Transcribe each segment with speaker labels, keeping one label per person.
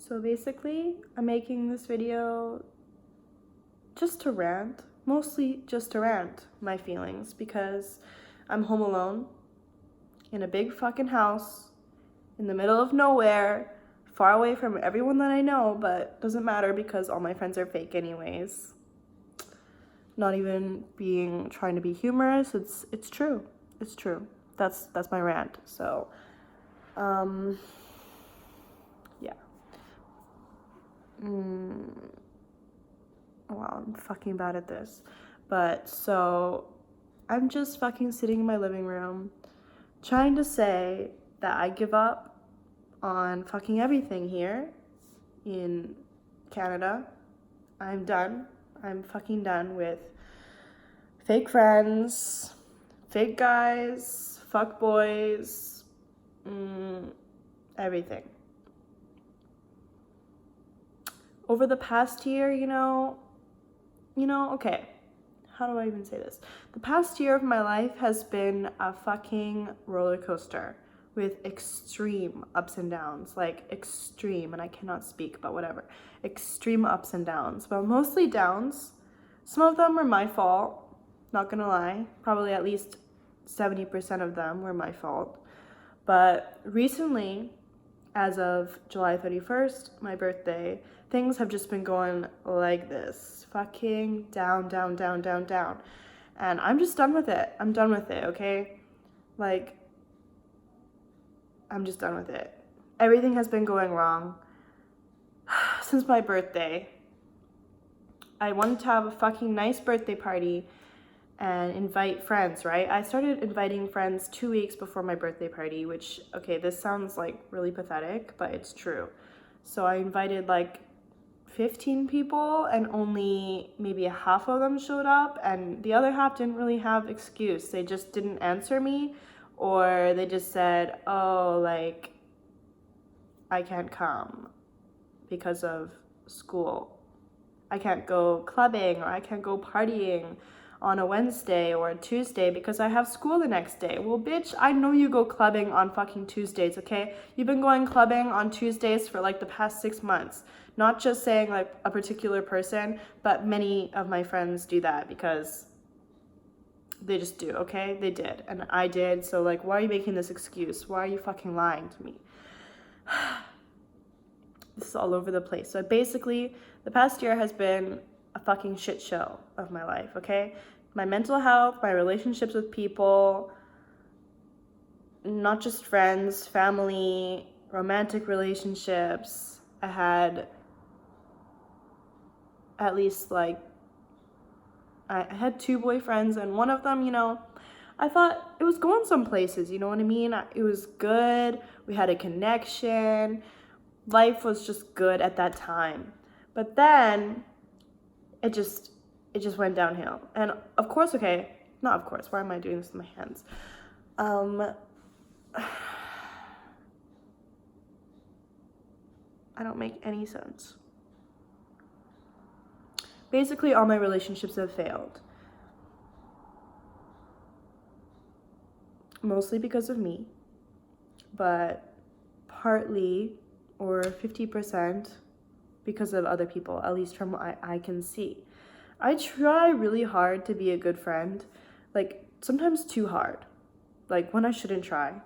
Speaker 1: So basically, I'm making this video just to rant, mostly just to rant my feelings, because I'm home alone in a big fucking house in the middle of nowhere, far away from everyone that I know, but doesn't matter because all my friends are fake anyways. Not even trying to be humorous, it's true. It's true. That's my rant. So yeah. Wow, I'm fucking bad at this. But so I'm just fucking sitting in my living room trying to say that I give up on fucking everything here in Canada. I'm done. I'm fucking done with fake friends, fake guys, fuck boys, everything. Over the past year, okay, how do I even say this? The past year of my life has been a fucking roller coaster with extreme ups and downs, like extreme, and I cannot speak, but whatever. Extreme ups and downs, but mostly downs. Some of them were my fault, not gonna lie. Probably at least 70% of them were my fault. But recently, as of July 31st, my birthday, things have just been going like this. Fucking down, down, down, down, down. And I'm just done with it. I'm done with it, okay? Like, I'm just done with it. Everything has been going wrong since my birthday. I wanted to have a fucking nice birthday party and invite friends, right? I started inviting friends 2 weeks before my birthday party, which, okay, this sounds like really pathetic, but it's true. So I invited like 15 people and only maybe a half of them showed up, and the other half didn't really have excuse. They just didn't answer me, or they just said, oh, like, I can't come because of school. I can't go clubbing, or I can't go partying on a Wednesday or a Tuesday because I have school the next day. Well, bitch, I know you go clubbing on fucking Tuesdays, okay? You've been going clubbing on Tuesdays for like the past 6 months. Not just saying like a particular person, but many of my friends do that because they just do, okay? They did, and I did, so like, why are you making this excuse? Why are you fucking lying to me? This is all over the place. So basically, the past year has been a fucking shit show of my life, okay? My mental health, my relationships with people, not just friends, family, romantic relationships. I had at least like, I had 2 boyfriends, and one of them, I thought it was going some places, you know what I mean? It was good, we had a connection, life was just good at that time. But then it just went downhill. And of course, okay, not of course, why am I doing this with my hands? I don't make any sense. Basically, all my relationships have failed. Mostly because of me, but partly, or 50%, because of other people, at least from what I can see. I try really hard to be a good friend, like sometimes too hard, like when I shouldn't try.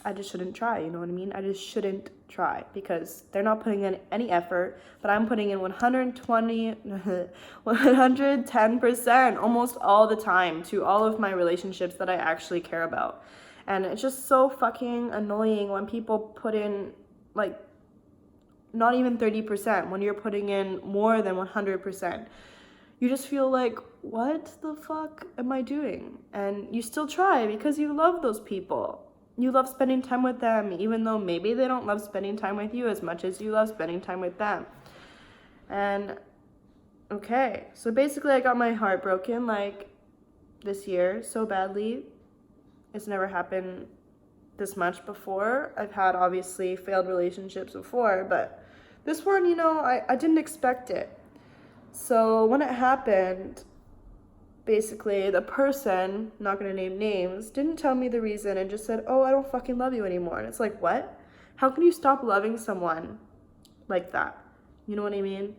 Speaker 1: I just shouldn't try, you know what I mean? I just shouldn't try because they're not putting in any effort, but I'm putting in 110% almost all the time to all of my relationships that I actually care about. And it's just so fucking annoying when people put in like not even 30%, when you're putting in more than 100%. You just feel like, what the fuck am I doing? And you still try because you love those people. You love spending time with them, even though maybe they don't love spending time with you as much as you love spending time with them. And okay, so basically I got my heart broken like this year so badly. It's never happened this much before. I've had obviously failed relationships before, but this one, I didn't expect it. So when it happened, basically the person, not gonna name names, didn't tell me the reason and just said, oh, I don't fucking love you anymore. And it's like, what? How can you stop loving someone like that. You know what I mean?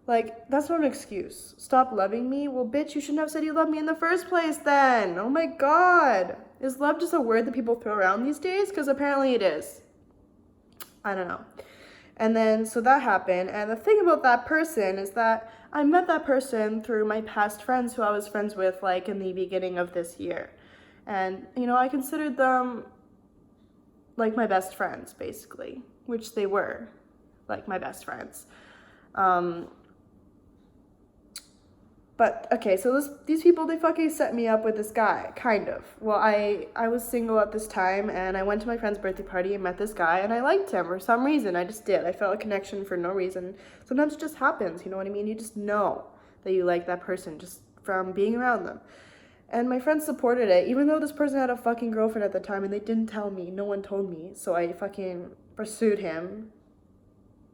Speaker 1: Like, that's not an excuse. Stop loving me? Well, bitch, you shouldn't have said you loved me in the first place then. Oh my God. Is love just a word that people throw around these days? Because apparently it is. I don't know. And then, so that happened. And the thing about that person is that I met that person through my past friends who I was friends with, like, in the beginning of this year. And, you know, I considered them like my best friends, basically, which they were, like, my best friends. But, okay, so these people, they fucking set me up with this guy, kind of. Well, I was single at this time, and I went to my friend's birthday party and met this guy, and I liked him for some reason. I just did. I felt a connection for no reason. Sometimes it just happens, you know what I mean? You just know that you like that person just from being around them. And my friends supported it, even though this person had a fucking girlfriend at the time, and they didn't tell me. No one told me. So I fucking pursued him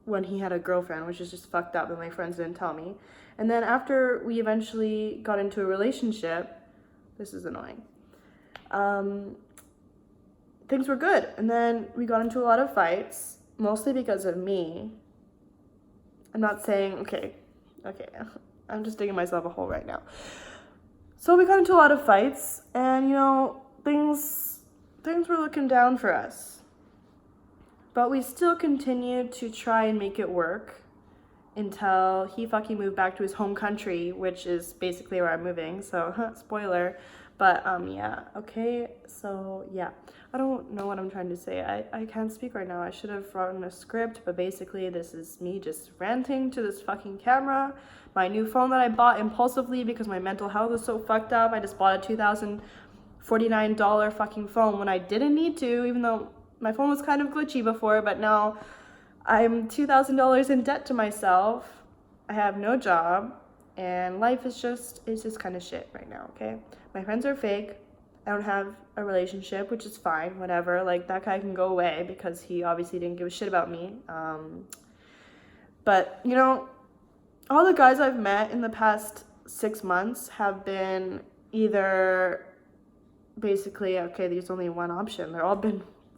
Speaker 1: when he had a girlfriend, which is just fucked up, and my friends didn't tell me. And then after we eventually got into a relationship, this is annoying, things were good. And then we got into a lot of fights, mostly because of me. I'm not saying, okay, I'm just digging myself a hole right now. So we got into a lot of fights, and, you know, things were looking down for us. But we still continued to try and make it work until he fucking moved back to his home country, which is basically where I'm moving, so spoiler. But yeah, okay, so yeah, I don't know what I'm trying to say. I can't speak right now. I should have written a script, but basically this is me just ranting to this fucking camera. My new phone that I bought impulsively because my mental health is so fucked up. I just bought a $2,049 fucking phone when I didn't need to, even though my phone was kind of glitchy before, but now I'm $2,000 in debt to myself. I have no job, and life is just kind of shit right now, okay? My friends are fake. I don't have a relationship, which is fine, whatever. Like, that guy can go away because he obviously didn't give a shit about me. But, you know, all the guys I've met in the past 6 months have been either basically, okay, there's only one option.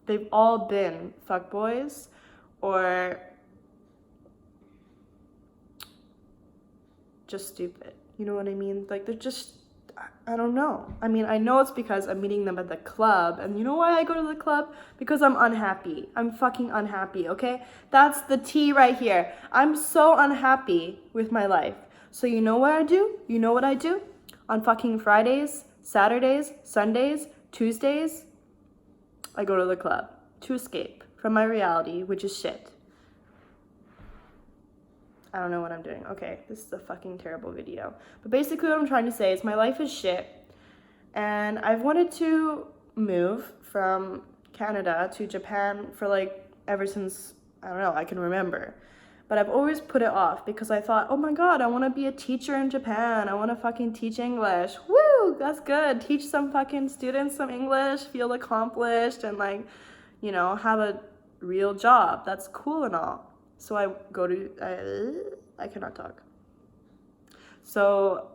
Speaker 1: They've all been fuckboys, or just stupid. You know what I mean? Like, they're just, I don't know. I mean, I know it's because I'm meeting them at the club. And you know why I go to the club? Because I'm unhappy. I'm fucking unhappy, okay? That's the tea right here. I'm so unhappy with my life. So you know what I do? You know what I do? On fucking Fridays, Saturdays, Sundays, Tuesdays, I go to the club to escape from my reality, which is shit. I don't know what I'm doing. Okay, this is a fucking terrible video. But basically what I'm trying to say is my life is shit. And I've wanted to move from Canada to Japan for like ever since, I don't know, I can remember. But I've always put it off because I thought, oh my God, I want to be a teacher in Japan. I want to fucking teach English. Woo, that's good. Teach some fucking students some English, feel accomplished, and like, you know, have a real job. That's cool and all. So I go to, I cannot talk. So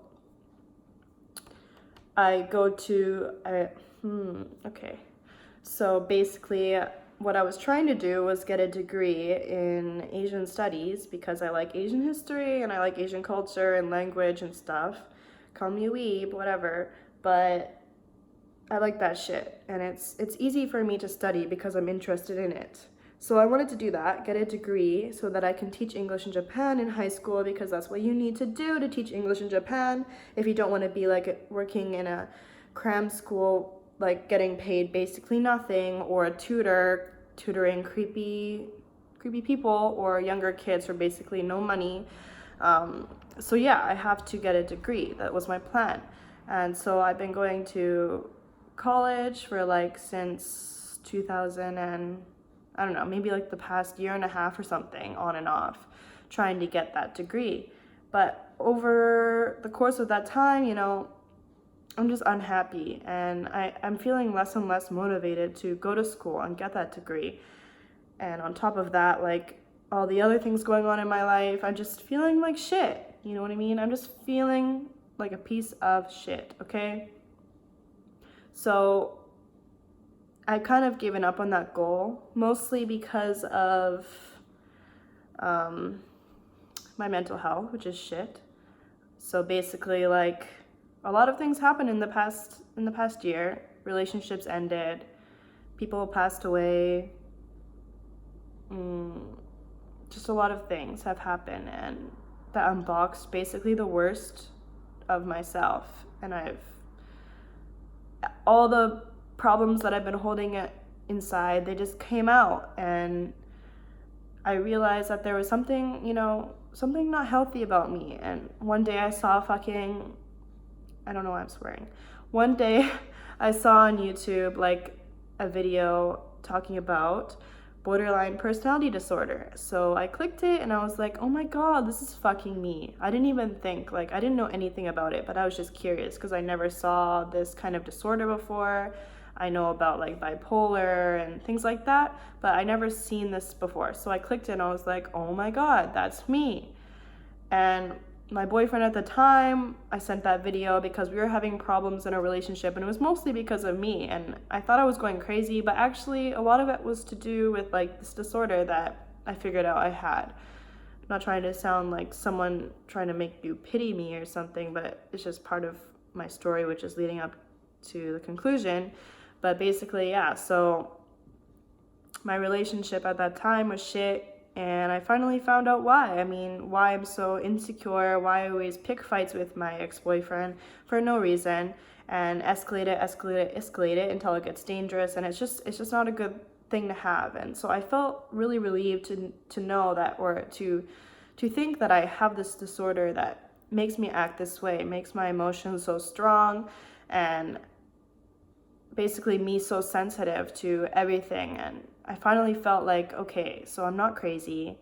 Speaker 1: I go to, okay. So basically what I was trying to do was get a degree in Asian studies because I like Asian history and I like Asian culture and language and stuff. Call me a weeb, whatever. But I like that shit. And it's easy for me to study because I'm interested in it. So I wanted to do that, get a degree so that I can teach English in Japan in high school, because that's what you need to do to teach English in Japan if you don't want to be like working in a cram school, like getting paid basically nothing, or a tutoring creepy people or younger kids for basically no money. So yeah, I have to get a degree. That was my plan. And so I've been going to college for like since 2000 and I don't know, maybe like the past year and a half or something, on and off, trying to get that degree. But over the course of that time, you know, I'm just unhappy, and I'm feeling less and less motivated to go to school and get that degree. And on top of that, like all the other things going on in my life, I'm just feeling like shit. You know what I mean? I'm just feeling like a piece of shit, okay? So I kind of given up on that goal, mostly because of my mental health, which is shit. So basically, like, a lot of things happened in the past year. Relationships ended, people passed away. Just a lot of things have happened, and that unboxed basically the worst of myself. And all the problems that I've been holding inside, they just came out, and I realized that there was something, something not healthy about me. And one day I saw I don't know why I'm swearing. One day I saw on YouTube like a video talking about borderline personality disorder. So I clicked it and I was like, oh my God, this is fucking me. I didn't even think, I didn't know anything about it, but I was just curious because I never saw this kind of disorder before. I know about like bipolar and things like that, but I never seen this before. So I clicked it and I was like, oh my God, that's me. And my boyfriend at the time, I sent that video because we were having problems in a relationship, and it was mostly because of me. And I thought I was going crazy, but actually a lot of it was to do with like this disorder that I figured out I had. I'm not trying to sound like someone trying to make you pity me or something, but it's just part of my story, which is leading up to the conclusion. But basically, yeah, so my relationship at that time was shit. And I finally found out why. I mean, why I'm so insecure, why I always pick fights with my ex-boyfriend for no reason, and escalate it until it gets dangerous. And it's just not a good thing to have. And so I felt really relieved to know that, or to think that I have this disorder that makes me act this way, makes my emotions so strong, and basically me so sensitive to everything. And I finally felt like, okay, so I'm not crazy.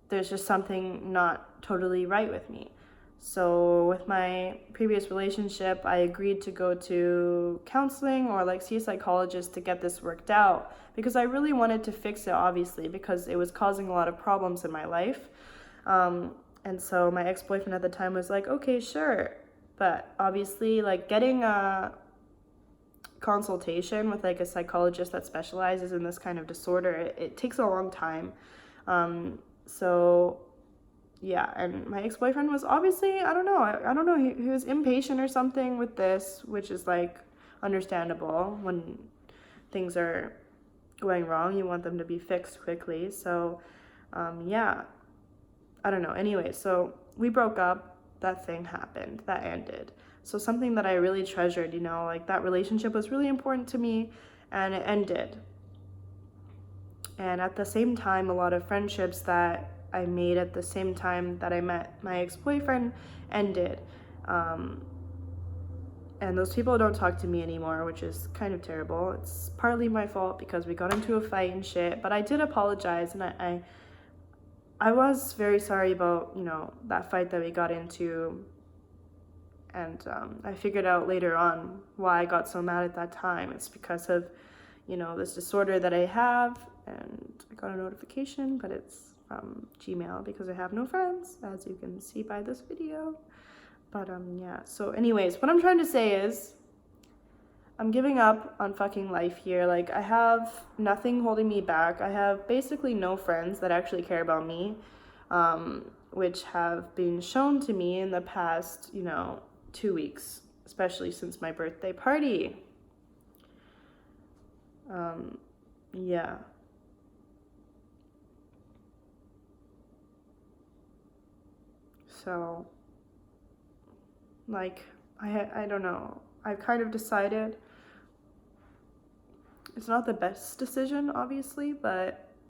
Speaker 1: There's just something not totally right with me. So with my previous relationship, I agreed to go to counseling or like see a psychologist to get this worked out, because I really wanted to fix it, obviously, because it was causing a lot of problems in my life. And so my ex-boyfriend at the time was like, okay, sure. But obviously, like, getting a consultation with like a psychologist that specializes in this kind of disorder, it takes a long time. So yeah, and my ex-boyfriend was obviously, I don't know, he was impatient or something with this, which is like understandable. When things are going wrong, you want them to be fixed quickly. So yeah, I don't know. Anyway, so we broke up, that thing happened, that ended. So something that I really treasured, like that relationship was really important to me, and it ended. And at the same time, a lot of friendships that I made at the same time that I met my ex-boyfriend ended. And those people don't talk to me anymore, which is kind of terrible. It's partly my fault because we got into a fight and shit, but I did apologize, and I was very sorry about, that fight that we got into. And I figured out later on why I got so mad at that time. It's because of, this disorder that I have. And I got a notification, but it's from Gmail because I have no friends, as you can see by this video. But yeah, so anyways, what I'm trying to say is I'm giving up on fucking life here. Like, I have nothing holding me back. I have basically no friends that actually care about me, which have been shown to me in the past, 2 weeks, especially since my birthday party. Yeah. So, like, I don't know. I've kind of decided it's not the best decision, obviously, but